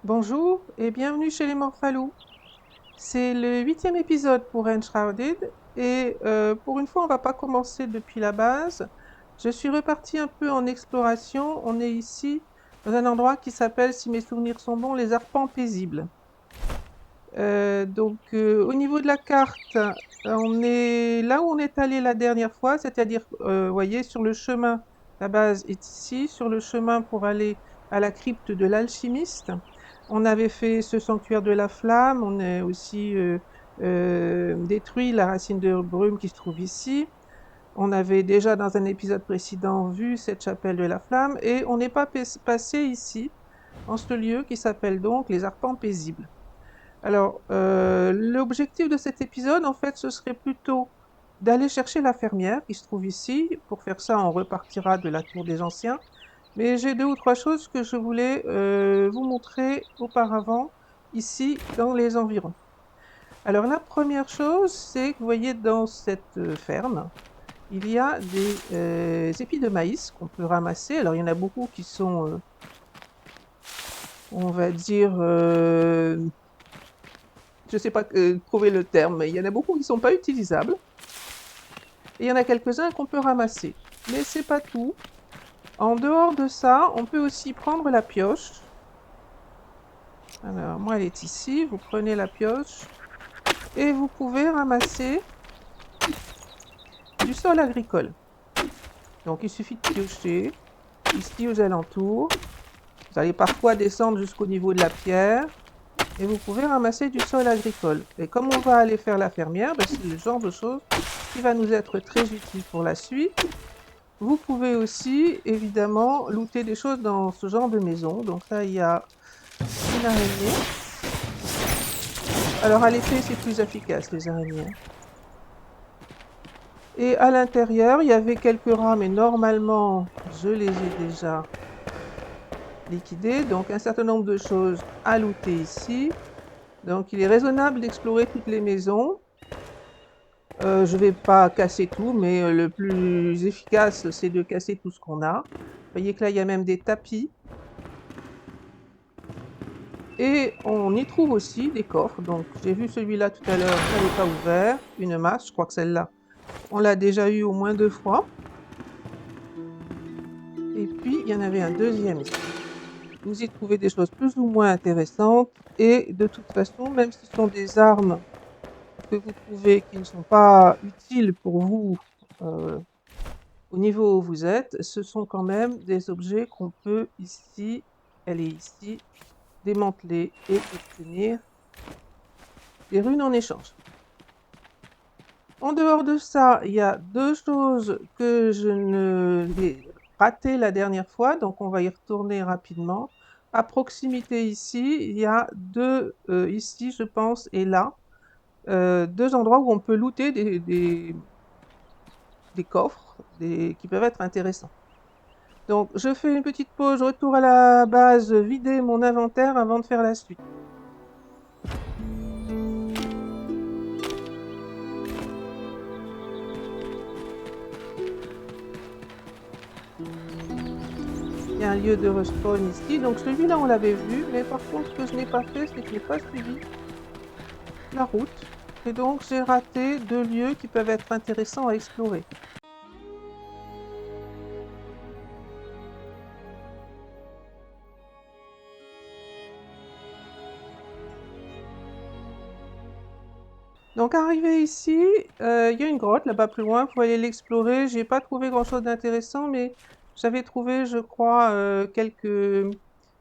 Bonjour et bienvenue chez les Morphalous. C'est le 8e épisode pour Enshrouded et pour une fois on va pas commencer depuis la base. Je suis repartie un peu en exploration. On est ici dans un endroit qui s'appelle, si mes souvenirs sont bons, les Arpents Paisibles. Au niveau de la carte, on est là où on est allé la dernière fois, c'est-à-dire, vous voyez, sur le chemin, la base est ici, sur le chemin pour aller à la crypte de l'alchimiste. On avait fait ce sanctuaire de la flamme, on a aussi détruit la racine de brume qui se trouve ici. On avait déjà dans un épisode précédent vu cette chapelle de la flamme et on n'est pas passé ici, en ce lieu qui s'appelle donc les Arpents Paisibles. Alors, l'objectif de cet épisode, en fait, ce serait plutôt d'aller chercher la fermière qui se trouve ici. Pour faire ça, on repartira de la tour des anciens. Mais j'ai deux ou trois choses que je voulais vous montrer auparavant, ici, dans les environs. Alors, la première chose, c'est que vous voyez dans cette ferme, il y a des épis de maïs qu'on peut ramasser. Alors, il y en a beaucoup qui sont, on va dire, je ne sais pas trouver le terme, mais il y en a beaucoup qui ne sont pas utilisables. Et il y en a quelques-uns qu'on peut ramasser. Mais c'est pas tout. En dehors de ça, on peut aussi prendre la pioche. Alors, moi, elle est ici. Vous prenez la pioche et vous pouvez ramasser du sol agricole. Donc, il suffit de piocher ici aux alentours. Vous allez parfois descendre jusqu'au niveau de la pierre et vous pouvez ramasser du sol agricole. Et comme on va aller faire la fermière, ben, c'est le genre de choses qui va nous être très utile pour la suite. Vous pouvez aussi, évidemment, looter des choses dans ce genre de maison. Donc là, il y a une araignée. Alors à l'effet, c'est plus efficace, les araignées. Et à l'intérieur, il y avait quelques rats, mais normalement, je les ai déjà liquidés. Donc un certain nombre de choses à looter ici. Donc il est raisonnable d'explorer toutes les maisons. Je ne vais pas casser tout, mais le plus efficace, c'est de casser tout ce qu'on a. Vous voyez que là, il y a même des tapis. Et on y trouve aussi des coffres. Donc j'ai vu celui-là tout à l'heure, il n'est pas ouvert. Une masse, je crois que celle-là, on l'a déjà eu au moins 2 fois. Et puis il y en avait un deuxième ici. Vous y trouvez des choses plus ou moins intéressantes. Et de toute façon, même si ce sont des armes que vous trouvez qui ne sont pas utiles pour vous au niveau où vous êtes, ce sont quand même des objets qu'on peut ici, elle est ici, démanteler et obtenir des runes en échange. En dehors de ça, il y a deux choses que je ne l'ai raté la dernière fois, donc on va y retourner rapidement. À proximité ici, il y a deux, ici je pense, et là, deux endroits où on peut looter des coffres qui peuvent être intéressants. Donc je fais une petite pause, retour à la base, vider mon inventaire avant de faire la suite. Il y a un lieu de respawn ici, donc celui-là on l'avait vu, mais par contre ce que je n'ai pas fait, c'est que je n'ai pas suivi la route, et donc j'ai raté deux lieux qui peuvent être intéressants à explorer. Donc arrivé ici, il y a une grotte là-bas plus loin, il faut aller l'explorer. J'ai pas trouvé grand-chose d'intéressant, mais j'avais trouvé, je crois, quelques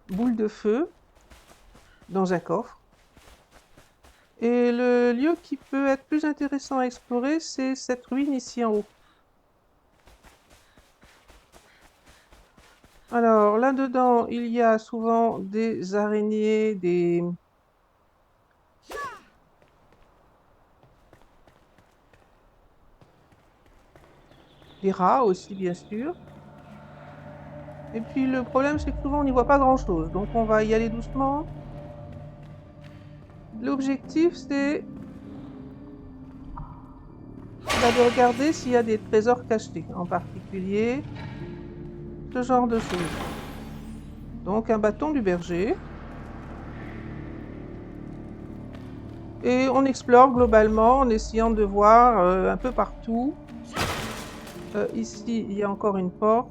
boules de feu dans un coffre. Et le lieu qui peut être plus intéressant à explorer, c'est cette ruine ici en haut. Alors là-dedans, il y a souvent des araignées, des rats aussi, bien sûr. Et puis le problème, c'est que souvent on n'y voit pas grand-chose, donc on va y aller doucement. L'objectif, c'est de regarder s'il y a des trésors cachés, en particulier ce genre de choses. Donc un bâton du berger. Et on explore globalement en essayant de voir un peu partout. Ici, il y a encore une porte.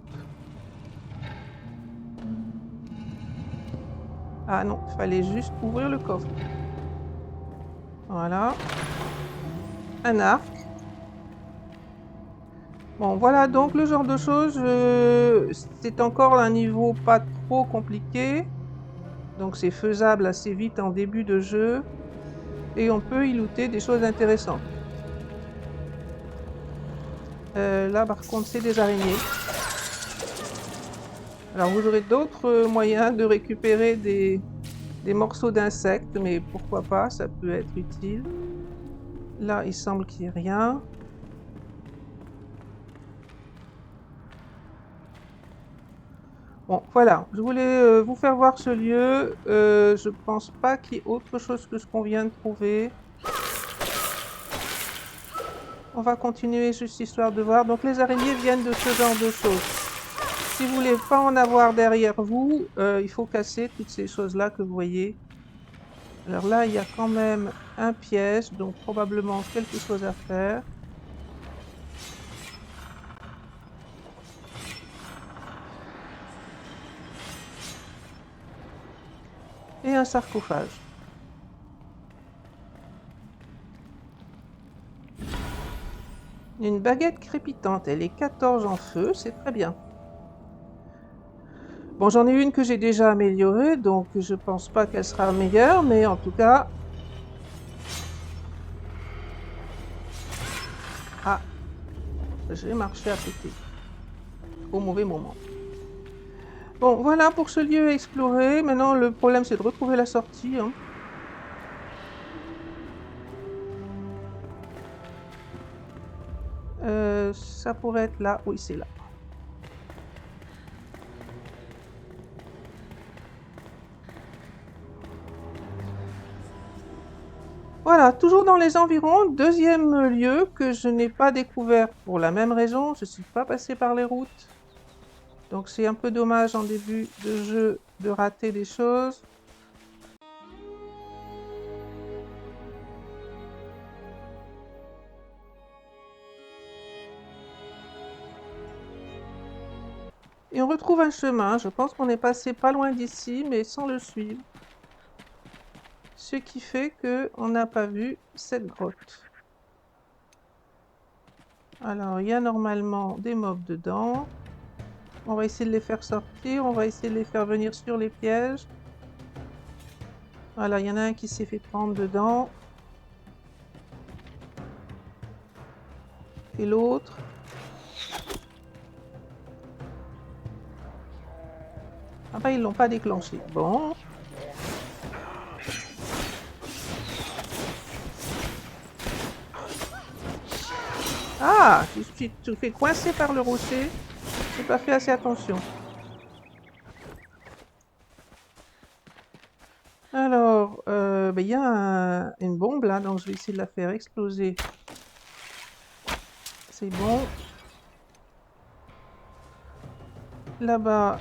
Ah non, il fallait juste ouvrir le coffre. Voilà. Un arc. Bon, voilà donc le genre de choses. C'est encore un niveau pas trop compliqué. Donc c'est faisable assez vite en début de jeu. Et on peut y looter des choses intéressantes. Là par contre c'est des araignées. Alors vous aurez d'autres moyens de récupérer des morceaux d'insectes, mais pourquoi pas, ça peut être utile. Là il semble qu'il n'y ait rien. Bon voilà, je voulais vous faire voir ce lieu. Je pense pas qu'il y ait autre chose que ce qu'on vient de trouver. On va continuer juste histoire de voir. Donc les araignées viennent de ce genre de choses. Si vous voulez pas en avoir derrière vous, il faut casser toutes ces choses-là que vous voyez. Alors là, il y a quand même un piège, donc probablement quelque chose à faire. Et un sarcophage. Une baguette crépitante, elle est 14 en feu, c'est très bien. Bon, j'en ai une que j'ai déjà améliorée, donc je pense pas qu'elle sera meilleure, mais en tout cas... Ah, j'ai marché à côté. Au mauvais moment. Bon, voilà pour ce lieu exploré. Maintenant, le problème, c'est de retrouver la sortie. Hein. Ça pourrait être là. Oui, c'est là. Voilà, toujours dans les environs, deuxième lieu que je n'ai pas découvert pour la même raison, je ne suis pas passé par les routes. Donc c'est un peu dommage en début de jeu de rater des choses. Et on retrouve un chemin, je pense qu'on est passé pas loin d'ici, mais sans le suivre. Ce qui fait qu'on n'a pas vu cette grotte. Alors, il y a normalement des mobs dedans. On va essayer de les faire sortir, on va essayer de les faire venir sur les pièges. Voilà, il y en a un qui s'est fait prendre dedans. Et l'autre. Ah bah, ils l'ont pas déclenché. Bon. Ah, je suis tout fait coincé par le rocher. J'ai pas fait assez attention. Alors, il y a une bombe là, donc je vais essayer de la faire exploser. C'est bon. Là-bas.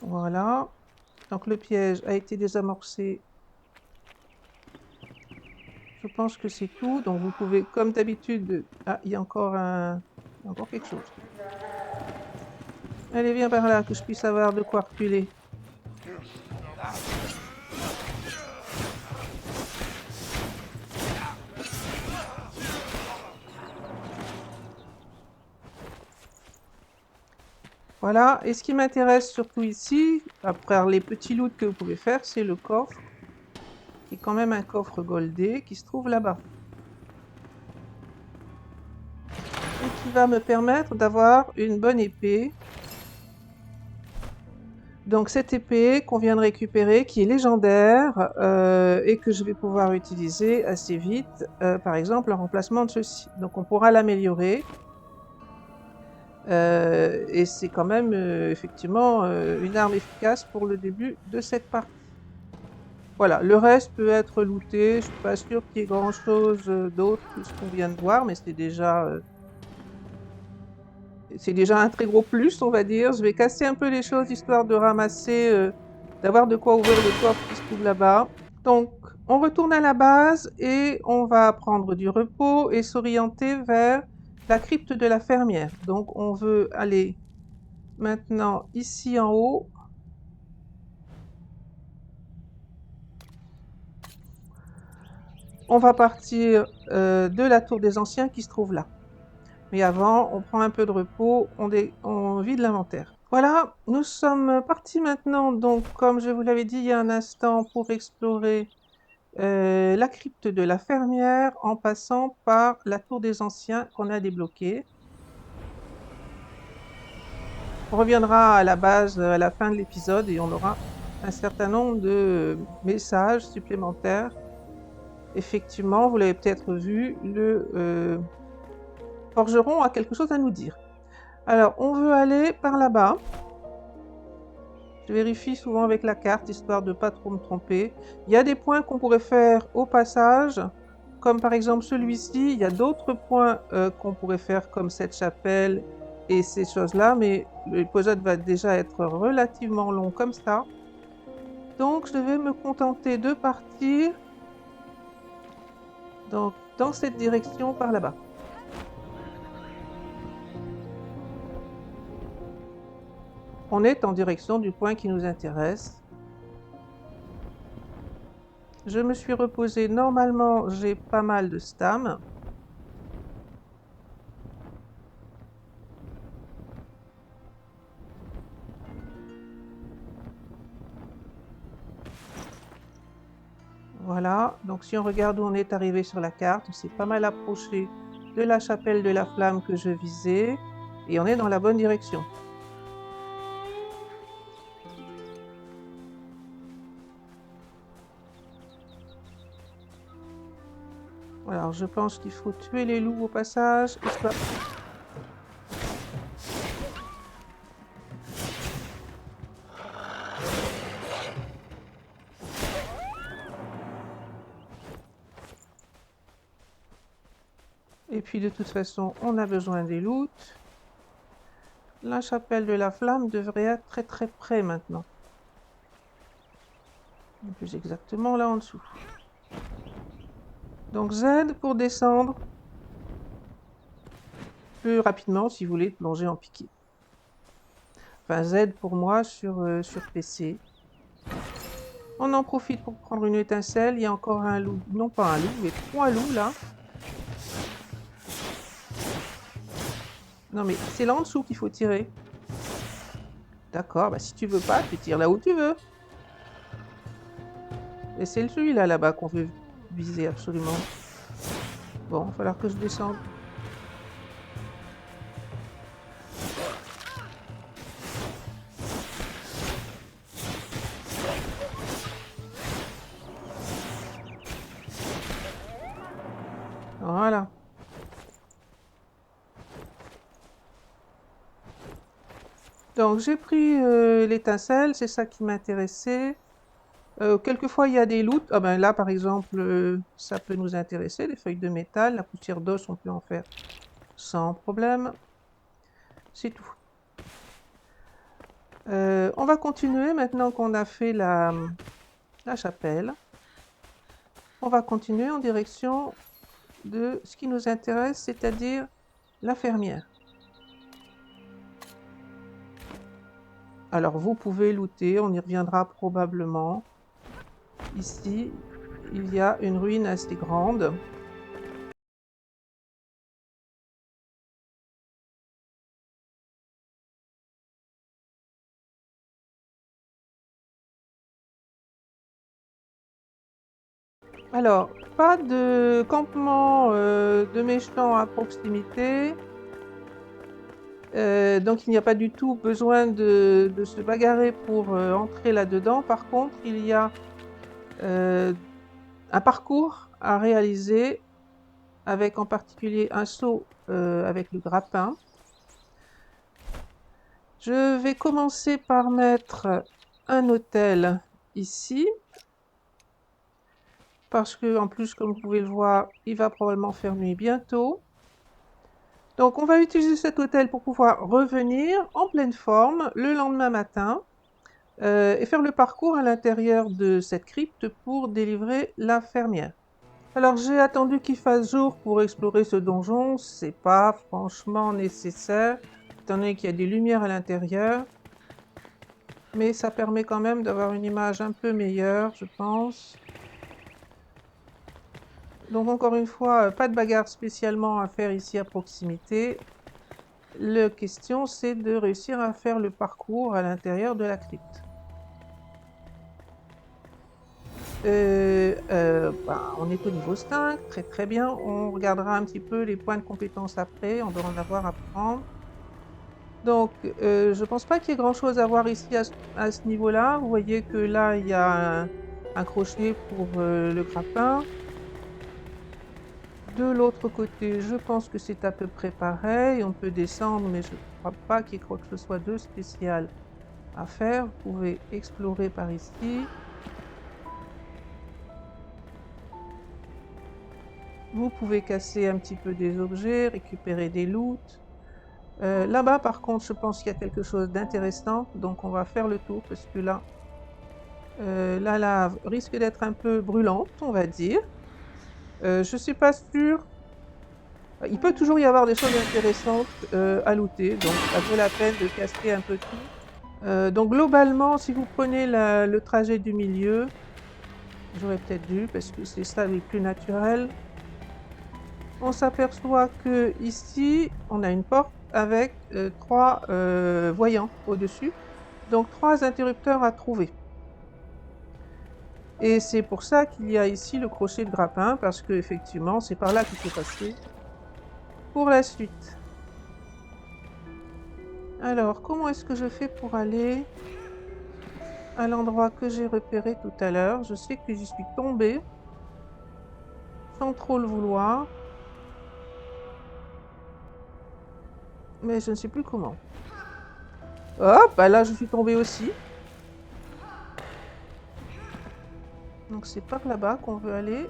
Voilà. Donc le piège a été désamorcé. Je pense que c'est tout. Donc vous pouvez, comme d'habitude... Ah, il y a encore quelque chose. Allez, viens par là, que je puisse avoir de quoi reculer. Voilà, et ce qui m'intéresse surtout ici, après les petits loots que vous pouvez faire, c'est le coffre. Qui est quand même un coffre goldé qui se trouve là-bas. Et qui va me permettre d'avoir une bonne épée. Donc cette épée qu'on vient de récupérer, qui est légendaire, et que je vais pouvoir utiliser assez vite, par exemple en remplacement de ceci. Donc on pourra l'améliorer. Et c'est quand même effectivement une arme efficace pour le début de cette partie. Voilà, le reste peut être looté, je suis pas sûr qu'il y ait grand chose d'autre que ce qu'on vient de voir, mais c'est déjà c'est déjà un très gros plus, on va dire. Je vais casser un peu les choses histoire de ramasser, d'avoir de quoi ouvrir le coffre qui se trouve là-bas. Donc, on retourne à la base et on va prendre du repos et s'orienter vers la crypte de la fermière. Donc, on veut aller maintenant ici en haut. On va partir de la tour des anciens qui se trouve là. Mais avant, on prend un peu de repos, on vide l'inventaire. Voilà, nous sommes partis maintenant, donc comme je vous l'avais dit il y a un instant, pour explorer la crypte de la fermière en passant par la tour des anciens qu'on a débloquée. On reviendra à la base à la fin de l'épisode et on aura un certain nombre de messages supplémentaires. Effectivement, vous l'avez peut-être vu, le forgeron a quelque chose à nous dire. Alors, on veut aller par là-bas. Je vérifie souvent avec la carte, histoire de ne pas trop me tromper. Il y a des points qu'on pourrait faire au passage, comme par exemple celui-ci. Il y a d'autres points qu'on pourrait faire, comme cette chapelle et ces choses-là, mais l'épisode va déjà être relativement long comme ça. Donc, je vais me contenter de partir donc, dans cette direction par là-bas. On est en direction du point qui nous intéresse. Je me suis reposée. Normalement, j'ai pas mal de stam. Voilà, donc si on regarde où on est arrivé sur la carte, on s'est pas mal approché de la chapelle de la flamme que je visais, et on est dans la bonne direction. Alors je pense qu'il faut tuer les loups au passage. Et puis de toute façon, on a besoin des loots. La chapelle de la flamme devrait être très très près maintenant. Plus exactement là en dessous. Donc Z pour descendre plus rapidement si vous voulez plonger en piqué. Enfin Z pour moi sur PC. On en profite pour prendre une étincelle. Il y a encore un loup. Non pas un loup, mais 3 loups là. Non mais c'est là en dessous qu'il faut tirer. D'accord, bah si tu veux pas, tu tires là où tu veux. Et c'est celui-là là-bas qu'on veut viser absolument. Bon, il va falloir que je descende. Voilà. Donc j'ai pris l'étincelle, c'est ça qui m'intéressait. Quelquefois il y a des loots. Ah ben là par exemple, ça peut nous intéresser, les feuilles de métal, la poussière d'os, on peut en faire sans problème. C'est tout. On va continuer maintenant qu'on a fait la chapelle. On va continuer en direction de ce qui nous intéresse, c'est-à-dire la fermière. Alors vous pouvez looter, on y reviendra probablement. Ici, il y a une ruine assez grande. Alors, pas de campement de méchants à proximité. Donc il n'y a pas du tout besoin de se bagarrer pour entrer là-dedans. Par contre, il y a un parcours à réaliser avec en particulier un saut avec le grappin. Je vais commencer par mettre un hôtel ici. Parce que, en plus, comme vous pouvez le voir, il va probablement faire nuit bientôt. Donc on va utiliser cet hôtel pour pouvoir revenir en pleine forme le lendemain matin et faire le parcours à l'intérieur de cette crypte pour délivrer la fermière. Alors j'ai attendu qu'il fasse jour pour explorer ce donjon, c'est pas franchement nécessaire, étant donné qu'il y a des lumières à l'intérieur, mais ça permet quand même d'avoir une image un peu meilleure, je pense. Donc encore une fois, pas de bagarre spécialement à faire ici à proximité. La question, c'est de réussir à faire le parcours à l'intérieur de la crypte. On est au niveau 5, très très bien. On regardera un petit peu les points de compétence après, on doit en avoir à prendre. Donc, je pense pas qu'il y ait grand-chose à voir ici à ce niveau-là. Vous voyez que là, il y a un crochet pour le grappin. De l'autre côté, je pense que c'est à peu près pareil. On peut descendre, mais je ne crois pas qu'il y ait quoi que ce soit de spécial à faire. Vous pouvez explorer par ici. Vous pouvez casser un petit peu des objets, récupérer des loots. Là-bas, par contre, je pense qu'il y a quelque chose d'intéressant. Donc, on va faire le tour parce que là, la lave risque d'être un peu brûlante, on va dire. Je suis pas sûre. Il peut toujours y avoir des choses intéressantes à looter, donc ça vaut la peine de casser un peu tout. Donc globalement, si vous prenez le trajet du milieu, j'aurais peut-être dû, parce que c'est ça le plus naturel, on s'aperçoit que ici, on a une porte avec 3 voyants au-dessus, donc 3 interrupteurs à trouver. Et c'est pour ça qu'il y a ici le crochet de grappin, parce que effectivement, c'est par là qu'il faut passer pour la suite. Alors, comment est-ce que je fais pour aller à l'endroit que j'ai repéré tout à l'heure? Je sais que j'y suis tombée sans trop le vouloir, mais je ne sais plus comment. Hop, bah là je suis tombée aussi. Donc c'est par là-bas qu'on veut aller.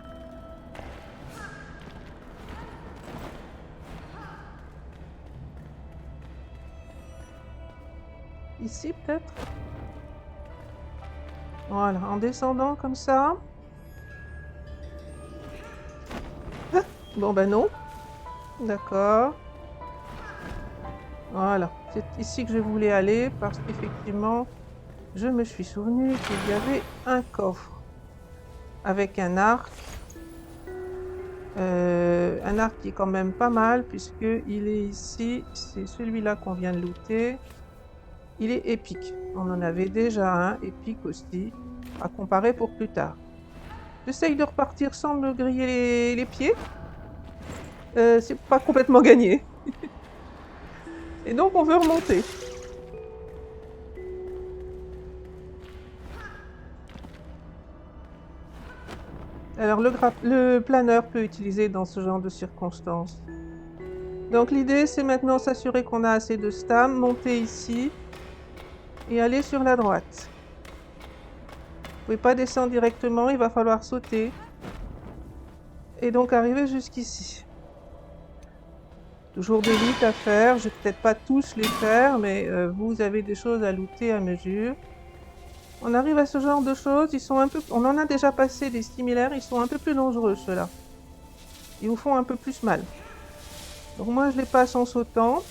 Ici peut-être? Voilà, en descendant comme ça. Ah, bon ben non. D'accord. Voilà, c'est ici que je voulais aller parce qu'effectivement, je me suis souvenu qu'il y avait un coffre avec un arc. Un arc qui est quand même pas mal puisqu'il est ici, c'est celui-là qu'on vient de looter. Il est épique. On en avait déjà un épique aussi, à comparer pour plus tard. J'essaye de repartir sans me griller les pieds. C'est pas complètement gagné. Et donc on veut remonter. Alors le planeur peut utiliser dans ce genre de circonstances. Donc l'idée c'est maintenant s'assurer qu'on a assez de stam, monter ici et aller sur la droite. Vous pouvez pas descendre directement, il va falloir sauter. Et donc arriver jusqu'ici. Toujours des loots à faire, je vais peut-être pas tous les faire, mais vous avez des choses à looter à mesure. On arrive à ce genre de choses, ils sont un peu... On en a déjà passé des similaires, ils sont un peu plus dangereux ceux-là. Ils vous font un peu plus mal. Donc moi je les passe en sautant.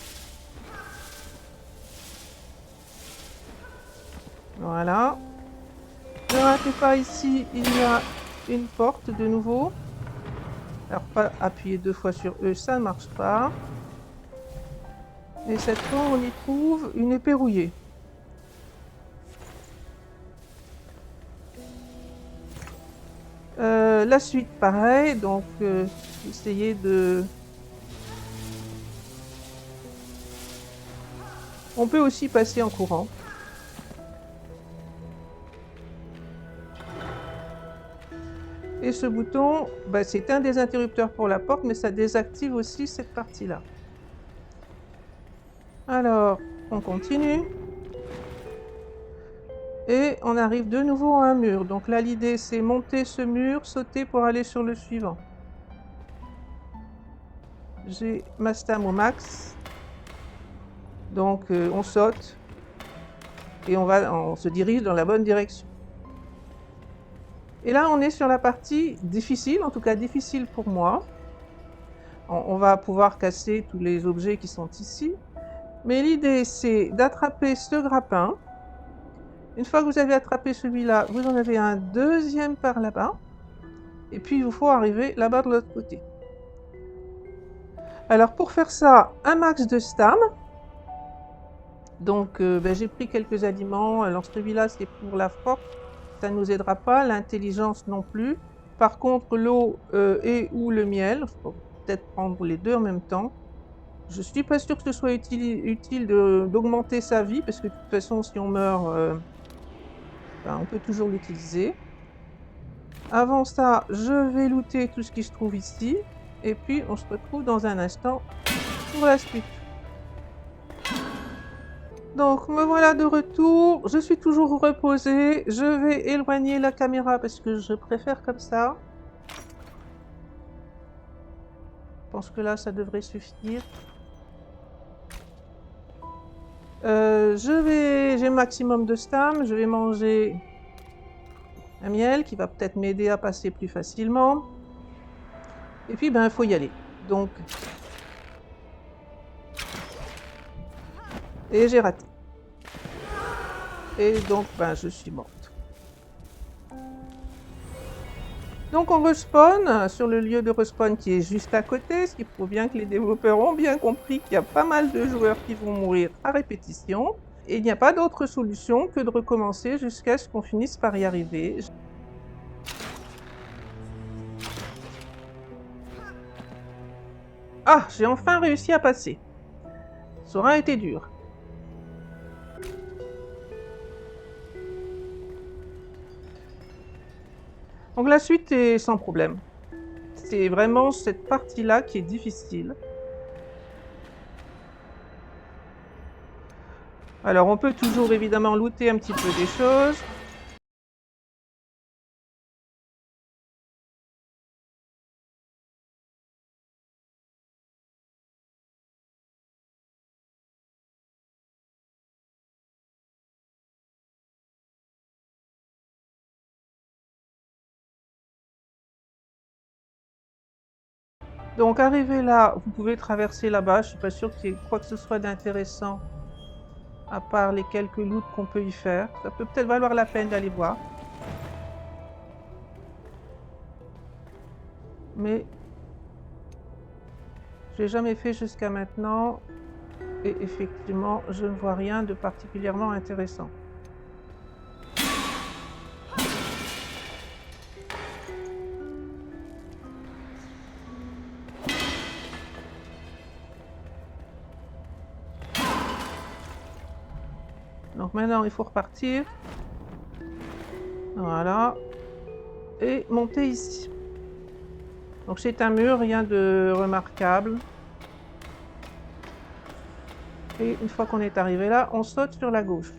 Voilà. Ne ratez pas ici, il y a une porte de nouveau. Alors pas appuyer 2 fois sur E, ça ne marche pas. Et cette fois on y trouve une épée rouillée. La suite pareil, donc essayez de... On peut aussi passer en courant. Et ce bouton, bah, c'est un des interrupteurs pour la porte, mais ça désactive aussi cette partie-là. Alors, on continue. Et on arrive de nouveau à un mur. Donc là, l'idée, c'est monter ce mur, sauter pour aller sur le suivant. j'ai ma stam au max. Donc on saute et on se dirige dans la bonne direction. Et là, on est sur la partie difficile, en tout cas difficile pour moi. On va pouvoir casser tous les objets qui sont ici. Mais l'idée, c'est d'attraper ce grappin. Une fois que vous avez attrapé celui-là, vous en avez un deuxième par là-bas. Et puis, il vous faut arriver là-bas de l'autre côté. Alors, pour faire ça, un max de stam. Donc, j'ai pris quelques aliments. Alors, celui-là, c'est pour la force. Ça ne nous aidera pas. L'intelligence non plus. Par contre, l'eau et ou le miel, il faut peut-être prendre les deux en même temps. Je ne suis pas sûre que ce soit utile d'augmenter sa vie, parce que de toute façon, si on meurt, on peut toujours l'utiliser. Avant ça, je vais looter tout ce qui se trouve ici. Et puis, on se retrouve dans un instant pour la suite. Donc, me voilà de retour. Je suis toujours reposée. Je vais éloigner la caméra parce que je préfère comme ça. Je pense que là, ça devrait suffire. J'ai le maximum de stam. Je vais manger un miel qui va peut-être m'aider à passer plus facilement. Et puis, il faut y aller. Donc, et j'ai raté. Et donc, je suis morte. Donc, on respawn sur le lieu de respawn qui est juste à côté, ce qui prouve bien que les développeurs ont bien compris qu'il y a pas mal de joueurs qui vont mourir à répétition. Et il n'y a pas d'autre solution que de recommencer jusqu'à ce qu'on finisse par y arriver. Ah, j'ai enfin réussi à passer. Ça aura été dur. Donc la suite est sans problème. C'est vraiment cette partie-là qui est difficile. Alors on peut toujours évidemment looter un petit peu des choses. Donc arrivé là, vous pouvez traverser là-bas. Je suis pas sûre qu'il y ait quoi que ce soit d'intéressant à part les quelques loots qu'on peut y faire. Ça peut peut-être valoir la peine d'aller voir. Mais je l'ai jamais fait jusqu'à maintenant. Et effectivement, je ne vois rien de particulièrement intéressant. Donc maintenant, il faut repartir. Voilà. Et monter ici. Donc c'est un mur, rien de remarquable. Et une fois qu'on est arrivé là, on saute sur la gauche.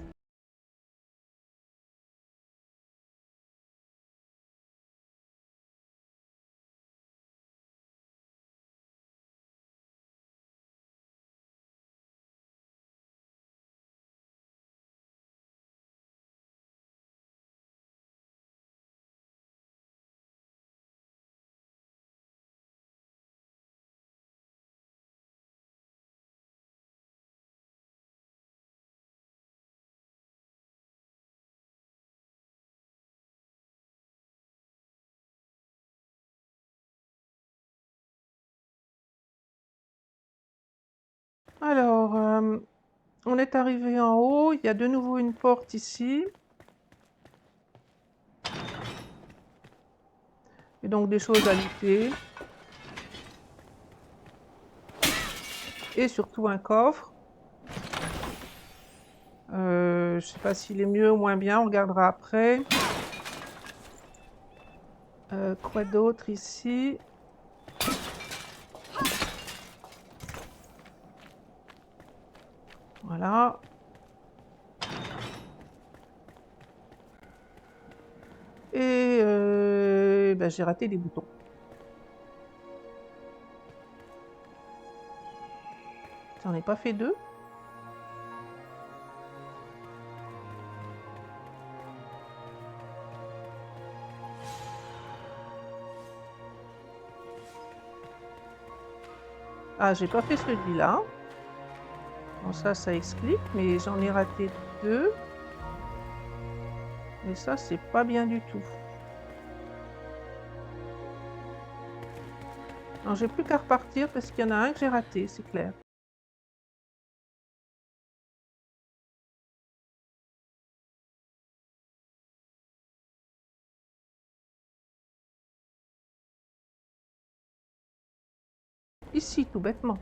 Alors, on est arrivé en haut. Il y a de nouveau une porte ici. Et donc des choses à looter. Et surtout un coffre. Je ne sais pas s'il est mieux ou moins bien, on regardera après. Quoi d'autre ici? Voilà. Et j'ai raté des boutons. J'en ai pas fait 2. Ah, j'ai pas fait celui-là. Bon, ça explique, mais j'en ai raté 2. Et ça, c'est pas bien du tout. Alors, j'ai plus qu'à repartir parce qu'il y en a un que j'ai raté, c'est clair. Ici, tout bêtement.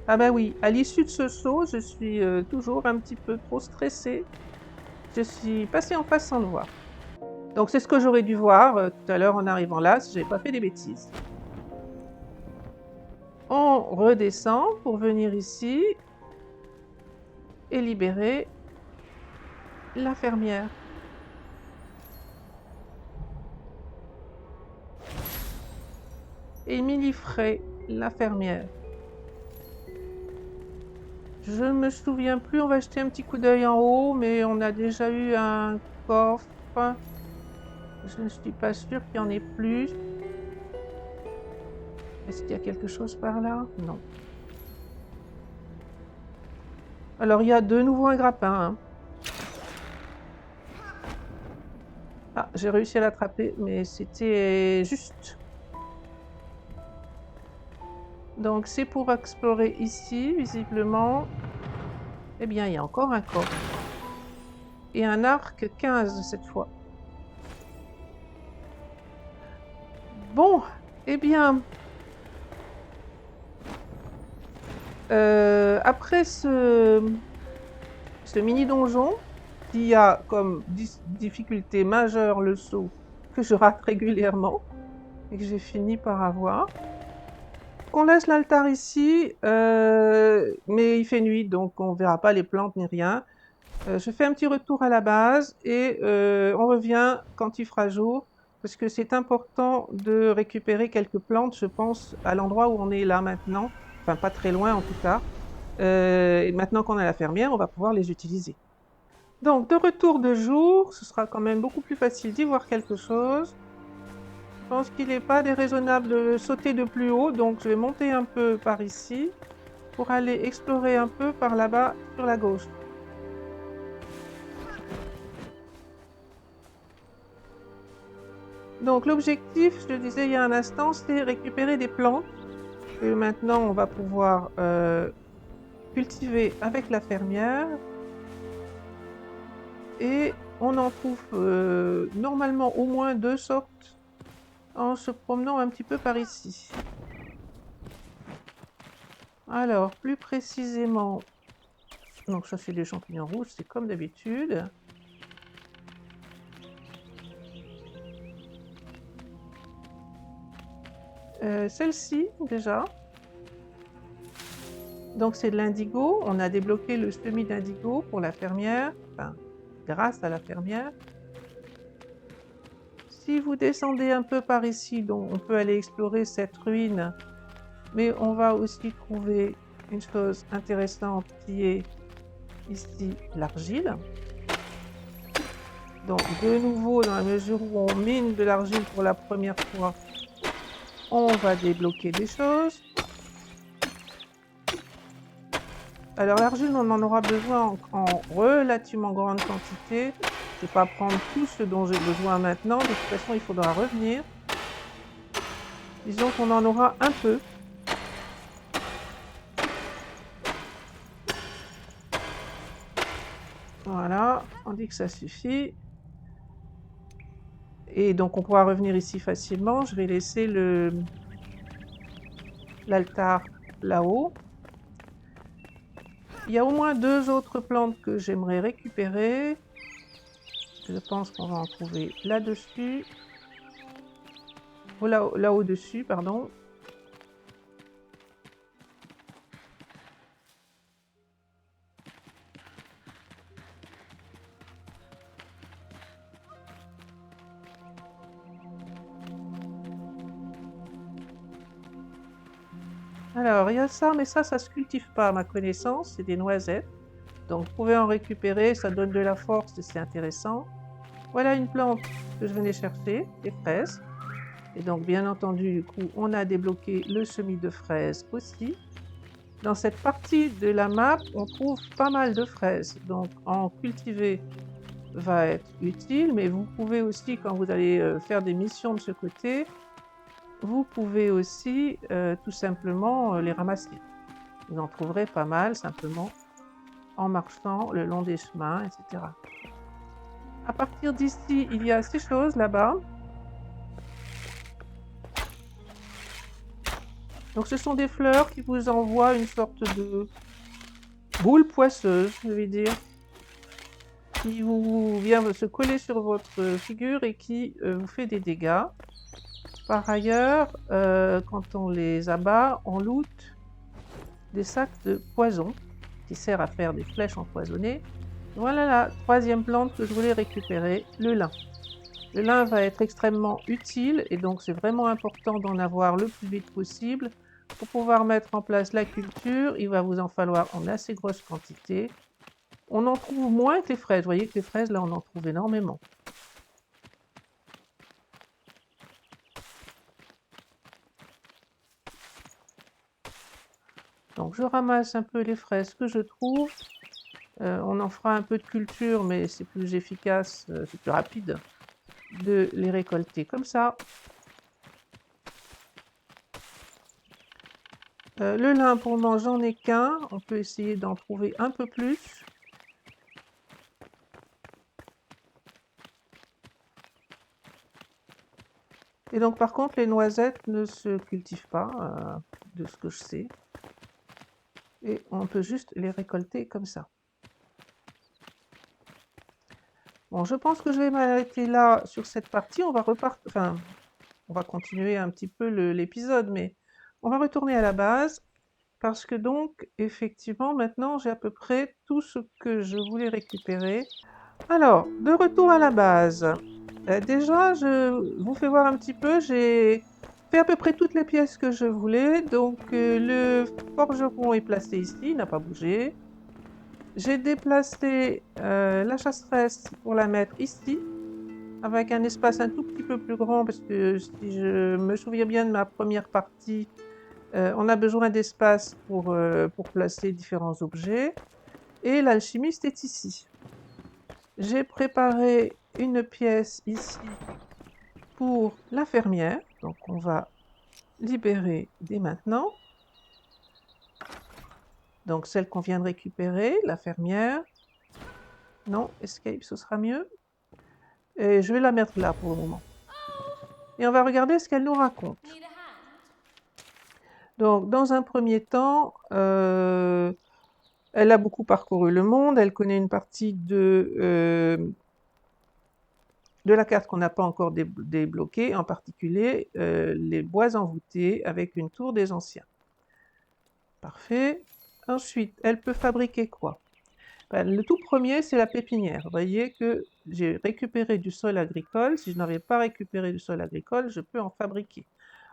Ah bah oui, à l'issue de ce saut, je suis toujours un petit peu trop stressée. Je suis passée en face sans le voir. Donc c'est ce que j'aurais dû voir tout à l'heure en arrivant là, si j'avais pas fait des bêtises. On redescend pour venir ici et libérer la fermière. Émilie Frey, la fermière. Je ne me souviens plus, on va jeter un petit coup d'œil en haut, mais on a déjà eu un coffre. Je ne suis pas sûre qu'il y en ait plus. Est-ce qu'il y a quelque chose par là? Non. Alors il y a de nouveau un grappin. Hein. Ah, j'ai réussi à l'attraper, mais c'était juste. Donc c'est pour explorer ici, visiblement. Eh bien, il y a encore un coffre. Et un arc 15 cette fois. Bon, eh bien... après ce mini-donjon, qui a comme difficulté majeure le saut que je rate régulièrement, et que j'ai fini par avoir... On laisse l'altar ici, mais il fait nuit, donc on ne verra pas les plantes ni rien. Je fais un petit retour à la base et on revient quand il fera jour, parce que c'est important de récupérer quelques plantes, je pense, à l'endroit où on est là maintenant, enfin pas très loin en tout cas. Et maintenant qu'on a la fermière, on va pouvoir les utiliser. Donc de retour de jour, ce sera quand même beaucoup plus facile d'y voir quelque chose. Je pense qu'il n'est pas déraisonnable de sauter de plus haut, donc je vais monter un peu par ici pour aller explorer un peu par là-bas sur la gauche. Donc l'objectif, je le disais il y a un instant, c'est récupérer des plantes que maintenant on va pouvoir cultiver avec la fermière. Et on en trouve normalement au moins 2 sortes en se promenant un petit peu par ici. Alors, plus précisément, donc ça c'est des champignons rouges, c'est comme d'habitude. Celle-ci déjà. Donc c'est de l'indigo, on a débloqué le semis d'indigo pour la fermière, enfin grâce à la fermière. Si vous descendez un peu par ici, donc on peut aller explorer cette ruine, mais on va aussi trouver une chose intéressante qui est ici l'argile. Donc de nouveau, dans la mesure où on mine de l'argile pour la première fois, on va débloquer des choses. Alors l'argile, on en aura besoin en relativement grande quantité. Je ne vais pas prendre tout ce dont j'ai besoin maintenant, de toute façon il faudra revenir. Disons qu'on en aura un peu. Voilà, on dit que ça suffit. Et donc on pourra revenir ici facilement. Je vais laisser l'altar là-haut. Il y a au moins 2 autres plantes que j'aimerais récupérer. Je pense qu'on va en trouver là-dessus. Là au-dessus, pardon. Alors, il y a ça, mais ça se cultive pas à ma connaissance, c'est des noisettes. Donc, vous pouvez en récupérer, ça donne de la force et c'est intéressant. Voilà une plante que je venais chercher, des fraises. Et donc, bien entendu, du coup, on a débloqué le semis de fraises aussi. Dans cette partie de la map, on trouve pas mal de fraises. Donc, en cultiver va être utile, mais vous pouvez aussi, quand vous allez faire des missions de ce côté, vous pouvez aussi tout simplement les ramasser. Vous en trouverez pas mal simplement en marchant le long des chemins, etc. À partir d'ici, il y a ces choses là-bas. Donc ce sont des fleurs qui vous envoient une sorte de boule poisseuse, je vais dire, qui vient se coller sur votre figure et qui vous fait des dégâts. Par ailleurs, quand on les abat, on loot des sacs de poison qui servent à faire des flèches empoisonnées. Voilà la troisième plante que je voulais récupérer, le lin. Le lin va être extrêmement utile et donc c'est vraiment important d'en avoir le plus vite possible. Pour pouvoir mettre en place la culture, il va vous en falloir en assez grosse quantité. On en trouve moins que les fraises. Vous voyez que les fraises, là, on en trouve énormément. Donc je ramasse un peu les fraises que je trouve. On en fera un peu de culture, mais c'est plus efficace, c'est plus rapide de les récolter comme ça. Le lin, pour le moment, j'en ai qu'un. On peut essayer d'en trouver un peu plus. Et donc, par contre, les noisettes ne se cultivent pas, de ce que je sais. Et on peut juste les récolter comme ça. Bon, je pense que je vais m'arrêter là sur cette partie. On va continuer un petit peu l'épisode, mais on va retourner à la base. Parce que donc, effectivement, maintenant, j'ai à peu près tout ce que je voulais récupérer. Alors, de retour à la base. Déjà, je vous fais voir un petit peu, j'ai fait à peu près toutes les pièces que je voulais. Donc, le forgeron est placé ici, il n'a pas bougé. J'ai déplacé la chasseresse pour la mettre ici, avec un espace un tout petit peu plus grand, parce que si je me souviens bien de ma première partie, on a besoin d'espace pour placer différents objets. Et l'alchimiste est ici. J'ai préparé une pièce ici pour la fermière. Donc on va libérer dès maintenant. Donc celle qu'on vient de récupérer, la fermière. Non, escape, ce sera mieux. Et je vais la mettre là pour le moment. Et on va regarder ce qu'elle nous raconte. Donc dans un premier temps, elle a beaucoup parcouru le monde, elle connaît une partie de la carte qu'on n'a pas encore débloquée, en particulier les bois envoûtés avec une tour des anciens. Parfait. Ensuite, elle peut fabriquer quoi? Le tout premier, c'est la pépinière. Vous voyez que j'ai récupéré du sol agricole. Si je n'avais pas récupéré du sol agricole, je peux en fabriquer.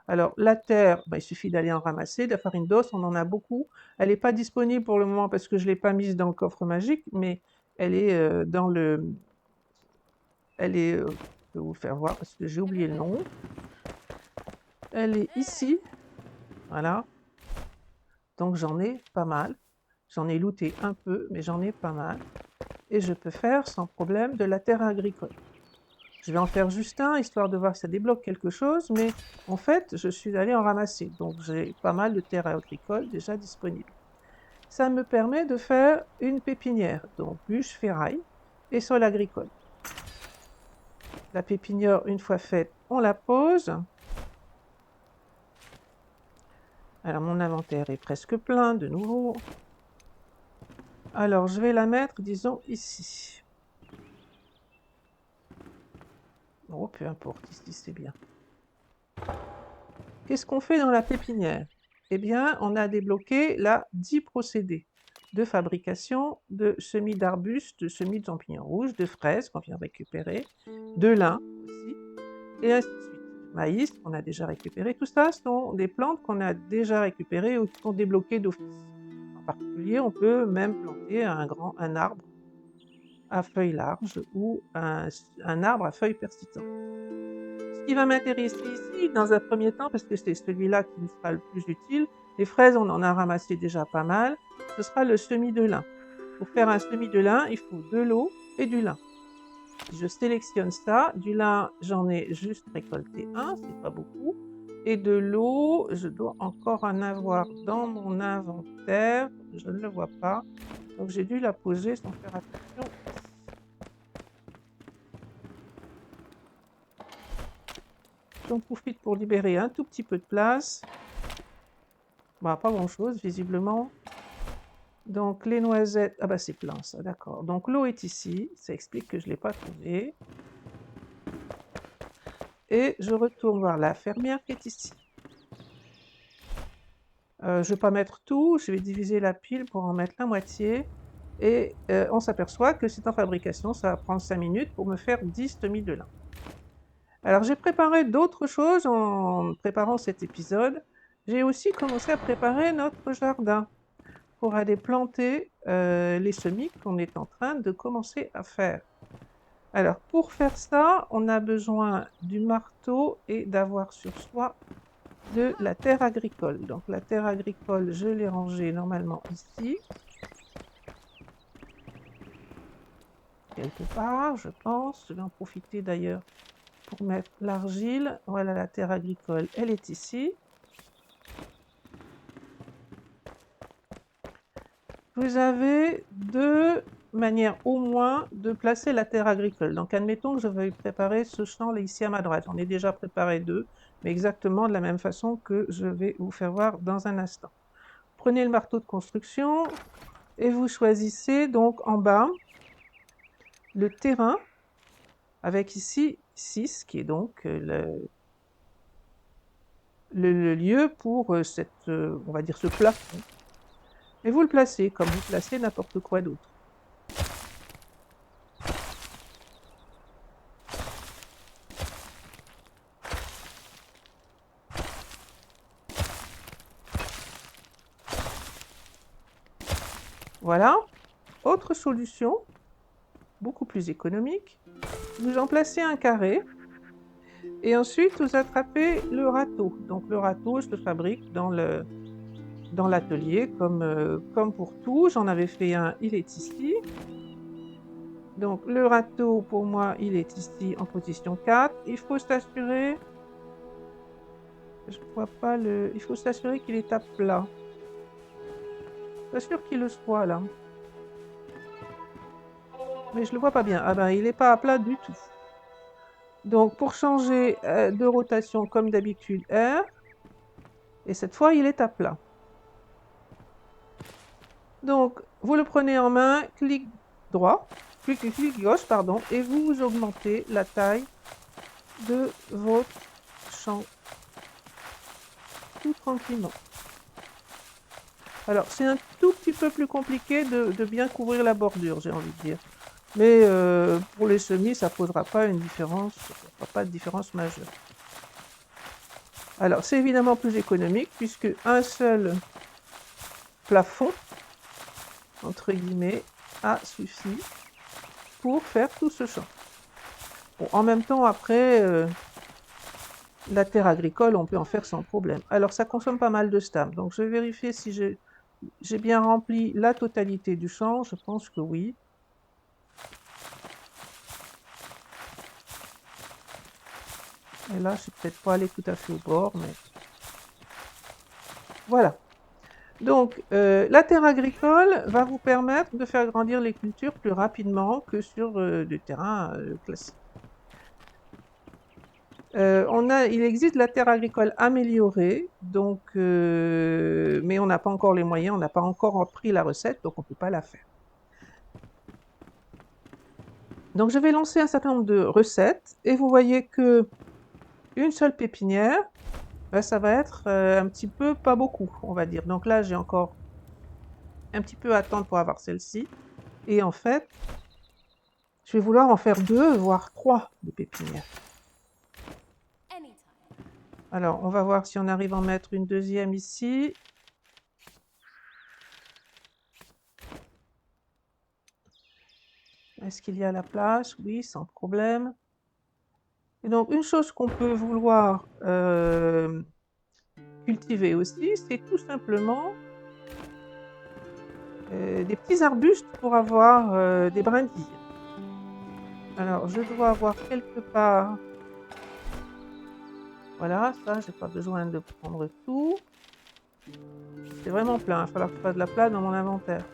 Alors, la terre, il suffit d'aller en ramasser. De la farine d'os, on en a beaucoup. Elle n'est pas disponible pour le moment parce que je ne l'ai pas mise dans le coffre magique, mais elle est dans le... Elle est... je vais vous faire voir parce que j'ai oublié le nom. Elle est ici. Voilà. Donc, j'en ai pas mal. J'en ai looté un peu, mais j'en ai pas mal. Et je peux faire sans problème de la terre agricole. Je vais en faire juste un, histoire de voir si ça débloque quelque chose, mais en fait, je suis allée en ramasser. Donc j'ai pas mal de terre agricole déjà disponible. Ça me permet de faire une pépinière, donc bûche, ferraille et sol agricole. La pépinière, une fois faite, on la pose. Alors mon inventaire est presque plein de nouveau. Alors je vais la mettre, disons, ici. Oh, peu importe, ici c'est bien. Qu'est-ce qu'on fait dans la pépinière? Eh bien, on a débloqué là 10 procédés de fabrication de semis d'arbustes, de semis de champignons rouges, de fraises qu'on vient récupérer, de lin aussi, et ainsi de suite. maïs qu'on a déjà récupéré. Tout ça sont des plantes qu'on a déjà récupérées ou qui sont débloquées d'office. En particulier, on peut même planter un arbre à feuilles larges ou un arbre à feuilles persistantes. Ce qui va m'intéresser ici, dans un premier temps, parce que c'est celui-là qui me sera le plus utile, les fraises, on en a ramassé déjà pas mal, ce sera le semis de lin. Pour faire un semis de lin, il faut de l'eau et du lin. Si je sélectionne ça, du lin, j'en ai juste récolté un, c'est pas beaucoup. Et de l'eau, je dois encore en avoir dans mon inventaire, je ne le vois pas. Donc j'ai dû la poser sans faire attention. J'en profite pour libérer un tout petit peu de place. Bah, pas grand-chose, visiblement. Donc les noisettes, ah bah c'est plein ça, d'accord. Donc l'eau est ici, ça explique que je ne l'ai pas trouvée. Et je retourne voir la fermière qui est ici. Je ne vais pas mettre tout, je vais diviser la pile pour en mettre la moitié. Et on s'aperçoit que c'est en fabrication, ça va prendre 5 minutes pour me faire 10 semis de lin. Alors j'ai préparé d'autres choses en préparant cet épisode. J'ai aussi commencé à préparer notre jardin pour aller planter les semis qu'on est en train de commencer à faire. Alors pour faire ça, on a besoin du marteau et d'avoir sur soi de la terre agricole. Donc la terre agricole, je l'ai rangée normalement ici. Quelque part, je pense. Je vais en profiter d'ailleurs pour mettre l'argile. Voilà, la terre agricole, elle est ici. Vous avez deux manières au moins de placer la terre agricole. Donc admettons que je veuille préparer ce champ là ici à ma droite. J'en ai déjà préparé deux, mais exactement de la même façon que je vais vous faire voir dans un instant. Prenez le marteau de construction et vous choisissez donc en bas le terrain avec ici 6 qui est donc le lieu pour on va dire ce plafond. Et vous le placez comme vous placez n'importe quoi d'autre. Voilà. Autre solution, beaucoup plus économique, vous en placez un carré et ensuite vous attrapez le râteau. Donc le râteau, je le fabrique dans l'atelier comme pour tout. J'en avais fait un, il est ici. Donc le râteau, pour moi, il est ici en position 4. Il faut s'assurer, je ne vois pas il faut s'assurer qu'il est à plat. Pas sûr qu'il le soit là. Mais je le vois pas bien. Ah ben, il n'est pas à plat du tout. Donc pour changer de rotation comme d'habitude, R. Et cette fois, il est à plat. Donc, vous le prenez en main, clic droit, clic gauche, pardon, et vous augmentez la taille de votre champ tout tranquillement. Alors, c'est un tout petit peu plus compliqué de bien couvrir la bordure, j'ai envie de dire. Mais pour les semis, ça ne posera pas une différence, ça ne fera pas de différence majeure. Alors, c'est évidemment plus économique puisque un seul plafond, entre guillemets, a suffi pour faire tout ce champ. Bon, en même temps, après, la terre agricole, on peut en faire sans problème. Alors, ça consomme pas mal de stam. Donc, je vais vérifier si j'ai bien rempli la totalité du champ. Je pense que oui. Et là, je ne suis peut-être pas allé tout à fait au bord, mais voilà. Donc, la terre agricole va vous permettre de faire grandir les cultures plus rapidement que sur du terrain classique. Il existe la terre agricole améliorée, donc, mais on n'a pas encore les moyens, on n'a pas encore appris la recette, donc on ne peut pas la faire. Donc je vais lancer un certain nombre de recettes, et vous voyez que une seule pépinière, ben, ça va être un petit peu pas beaucoup, on va dire. Donc là, j'ai encore un petit peu à attendre pour avoir celle-ci, et en fait, je vais vouloir en faire 2, voire 3 de pépinières. Alors, on va voir si on arrive à en mettre une deuxième ici. Est-ce qu'il y a la place? Oui, sans problème. Et donc, une chose qu'on peut vouloir cultiver aussi, c'est tout simplement des petits arbustes pour avoir des brindilles. Alors, je dois avoir quelque part... Voilà, ça, j'ai pas besoin de prendre tout. C'est vraiment plein, il va falloir que je fasse de la place dans mon inventaire.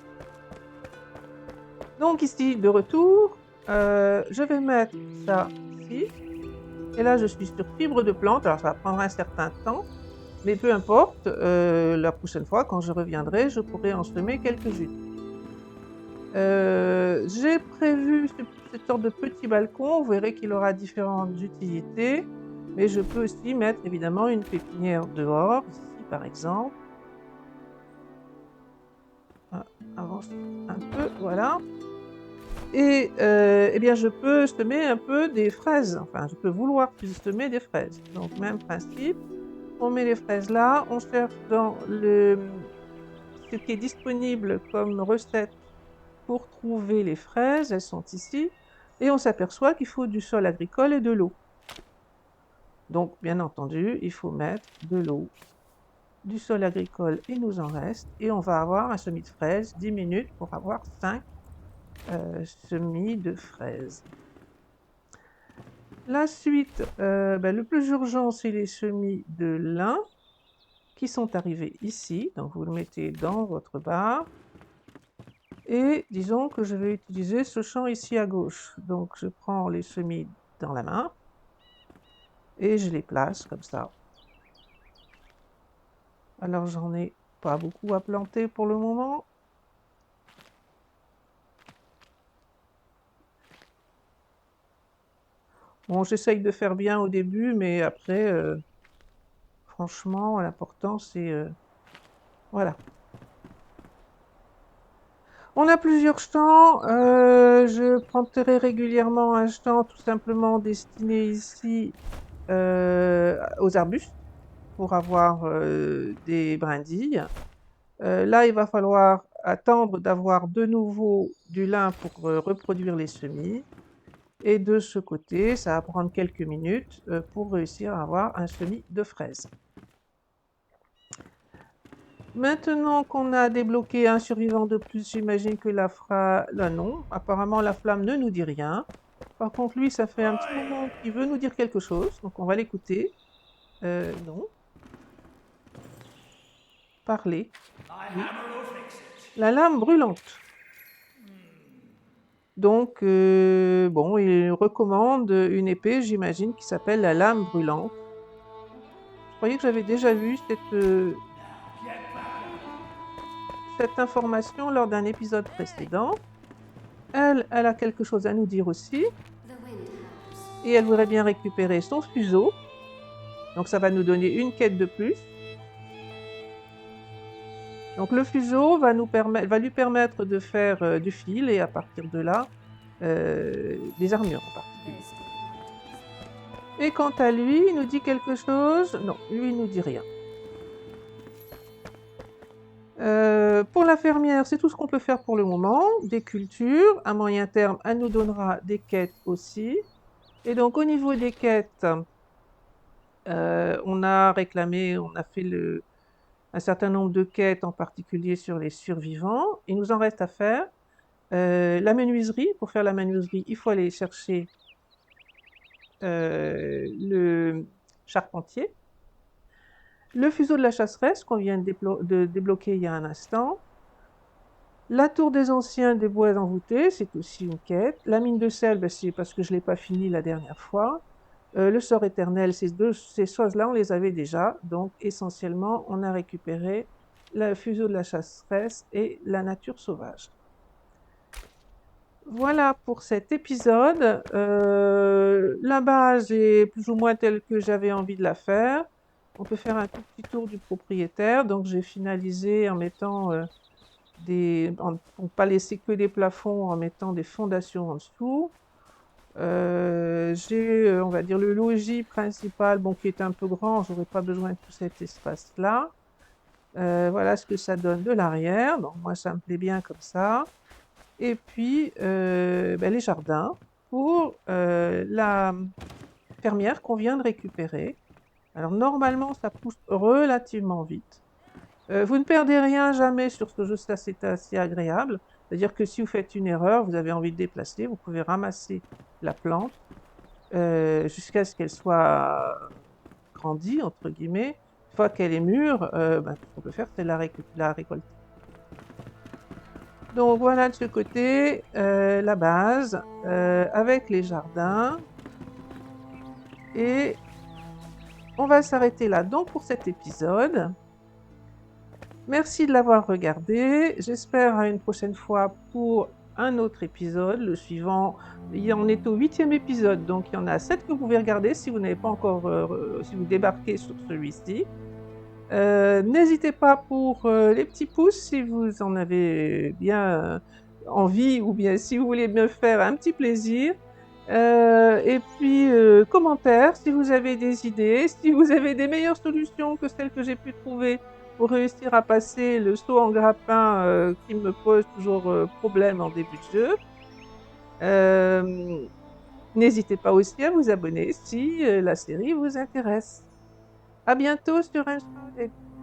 Donc ici, de retour, je vais mettre ça ici. Et là, je suis sur fibre de plante. Alors, ça va prendre un certain temps. Mais peu importe, la prochaine fois, quand je reviendrai, je pourrai en semer quelques-unes. J'ai prévu cette sorte de petit balcon. Vous verrez qu'il aura différentes utilités. Mais je peux aussi mettre évidemment une pépinière dehors, ici par exemple. Avance un peu, voilà. Et eh bien, je peux semer un peu des fraises. Enfin, je peux vouloir semer des fraises. Donc, même principe. On met les fraises là. On cherche dans ce qui est disponible comme recette pour trouver les fraises. Elles sont ici. Et on s'aperçoit qu'il faut du sol agricole et de l'eau. Donc, bien entendu, il faut mettre de l'eau, du sol agricole, il nous en reste. Et on va avoir un semis de fraises, 10 minutes pour avoir 5 semis de fraises. La suite, le plus urgent, c'est les semis de lin qui sont arrivés ici. Donc, vous le mettez dans votre barre. Et disons que je vais utiliser ce champ ici à gauche. Donc, je prends les semis dans la main et je les place comme ça. Alors, j'en ai pas beaucoup à planter pour le moment. Bon, j'essaye de faire bien au début, mais après, franchement, l'important, c'est... voilà. On a plusieurs champs. Je planterai régulièrement un champ tout simplement destiné ici aux arbustes pour avoir des brindilles. Là, il va falloir attendre d'avoir de nouveau du lin pour reproduire les semis. Et de ce côté, ça va prendre quelques minutes pour réussir à avoir un semis de fraises. Maintenant qu'on a débloqué un survivant de plus, j'imagine que là non. Apparemment, la flamme ne nous dit rien. Par contre, lui, ça fait un petit moment qu'il veut nous dire quelque chose. Donc, on va l'écouter. Non. Parler. Oui. La lame brûlante. Donc, bon, il recommande une épée, j'imagine, qui s'appelle la lame brûlante. Je croyais que j'avais déjà vu cette information lors d'un épisode précédent. Elle a quelque chose à nous dire aussi. Et elle voudrait bien récupérer son fuseau. Donc, ça va nous donner une quête de plus. Donc, le fuseau va lui permettre de faire du fil et à partir de là, des armures en particulier. Et quant à lui, il nous dit quelque chose? Non, lui, il nous dit rien. Pour la fermière, c'est tout ce qu'on peut faire pour le moment. Des cultures. À moyen terme, elle nous donnera des quêtes aussi. Et donc, au niveau des quêtes, on a fait un certain nombre de quêtes, en particulier sur les survivants. Il nous en reste à faire la menuiserie. Pour faire la menuiserie, il faut aller chercher le charpentier. Le fuseau de la chasseresse qu'on vient de débloquer il y a un instant. La tour des anciens des bois envoûtés, c'est aussi une quête. La mine de sel, c'est parce que je ne l'ai pas fini la dernière fois. Le sort éternel, ces choses-là, on les avait déjà. Donc, essentiellement, on a récupéré le fuseau de la chasseresse et la nature sauvage. Voilà pour cet épisode. La base est plus ou moins telle que j'avais envie de la faire. On peut faire un tout petit tour du propriétaire. Donc, j'ai finalisé en mettant pour ne pas laisser que des plafonds, en mettant des fondations en dessous. J'ai, on va dire le logis principal, bon, qui est un peu grand, j'aurais pas besoin de tout cet espace-là. Voilà ce que ça donne de l'arrière, donc moi ça me plaît bien comme ça. Et puis, les jardins pour, la fermière qu'on vient de récupérer. Alors normalement, ça pousse relativement vite. Vous ne perdez rien jamais sur ce jeu, ça c'est assez agréable. C'est-à-dire que si vous faites une erreur, vous avez envie de déplacer, vous pouvez ramasser la plante jusqu'à ce qu'elle soit grandie, entre guillemets. Une fois qu'elle est mûre, tout ce qu'on peut faire, c'est la récolter. Donc voilà de ce côté la base avec les jardins. Et on va s'arrêter là donc pour cet épisode. Merci de l'avoir regardé. J'espère à une prochaine fois pour un autre épisode. Le suivant, on est au 8e épisode, donc il y en a 7 que vous pouvez regarder si vous n'avez pas encore, si vous débarquez sur celui-ci. N'hésitez pas pour les petits pouces si vous en avez bien envie ou bien si vous voulez me faire un petit plaisir. Et puis commentaires si vous avez des idées, si vous avez des meilleures solutions que celles que j'ai pu trouver pour réussir à passer le saut en grappin qui me pose toujours problème en début de jeu. N'hésitez pas aussi à vous abonner si la série vous intéresse. À bientôt sur un